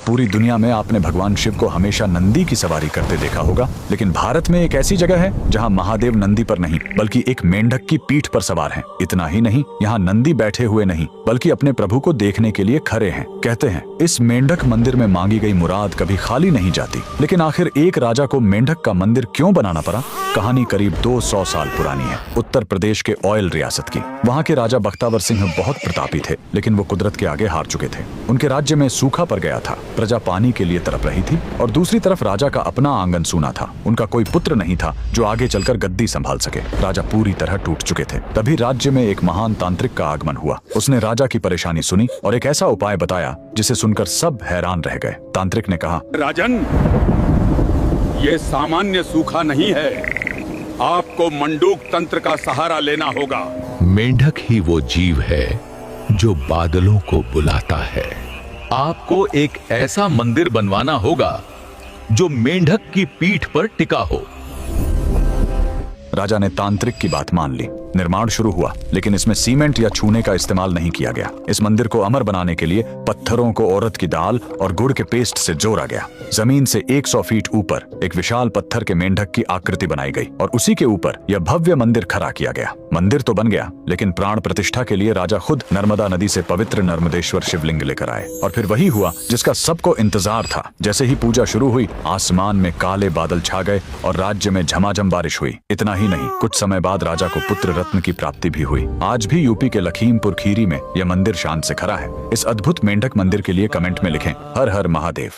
पूरी दुनिया में आपने भगवान शिव को हमेशा नंदी की सवारी करते देखा होगा, लेकिन भारत में एक ऐसी जगह है जहां महादेव नंदी पर नहीं बल्कि एक मेंढक की पीठ पर सवार हैं। इतना ही नहीं, यहाँ नंदी बैठे हुए नहीं बल्कि अपने प्रभु को देखने के लिए खड़े हैं। कहते हैं इस मेंढक मंदिर में मांगी गई मुराद कभी खाली नहीं जाती। लेकिन आखिर एक राजा को मेंढक का मंदिर क्यों बनाना पड़ा? कहानी करीब 200 साल पुरानी है, उत्तर प्रदेश के ऑयल रियासत की। वहाँ के राजा बख्तावर सिंह बहुत प्रतापी थे, लेकिन वो कुदरत के आगे हार चुके थे। उनके राज्य में सूखा पड़ गया था, प्रजा पानी के लिए तड़प रही थी और दूसरी तरफ राजा का अपना आंगन सूना था। उनका कोई पुत्र नहीं था जो आगे चलकर गद्दी संभाल सके। राजा पूरी तरह टूट चुके थे। तभी राज्य में एक महान तांत्रिक का आगमन हुआ। उसने राजा की परेशानी सुनी और एक ऐसा उपाय बताया जिसे सुनकर सब हैरान रह गए। तांत्रिक ने कहा, राजन, ये सामान्य सूखा नहीं है, आपको मंडूक तंत्र का सहारा लेना होगा। मेंढक ही वो जीव है जो बादलों को बुलाता है। आपको एक ऐसा मंदिर बनवाना होगा जो मेंढक की पीठ पर टिका हो। राजा ने तांत्रिक की बात मान ली। निर्माण शुरू हुआ, लेकिन इसमें सीमेंट या चूने का इस्तेमाल नहीं किया गया। इस मंदिर को अमर बनाने के लिए पत्थरों को औरत की दाल और गुड़ के पेस्ट से जोड़ा गया। जमीन से 100 फीट ऊपर एक विशाल पत्थर के मेंढक की आकृति बनाई गई और उसी के ऊपर यह भव्य मंदिर खड़ा किया गया। मंदिर तो बन गया, लेकिन प्राण प्रतिष्ठा के लिए राजा खुद नर्मदा नदी से पवित्र नर्मदेश्वर शिवलिंग लेकर आए। और फिर वही हुआ जिसका सबको इंतजार था। जैसे ही पूजा शुरू हुई, आसमान में काले बादल छा गए और राज्य में झमाझम बारिश हुई। इतना ही नहीं, कुछ समय बाद राजा को पुत्र रत्न की प्राप्ति भी हुई। आज भी यूपी के लखीमपुर खीरी में यह मंदिर शान से खड़ा है। इस अद्भुत मेंढक मंदिर के लिए कमेंट में लिखें, हर हर महादेव।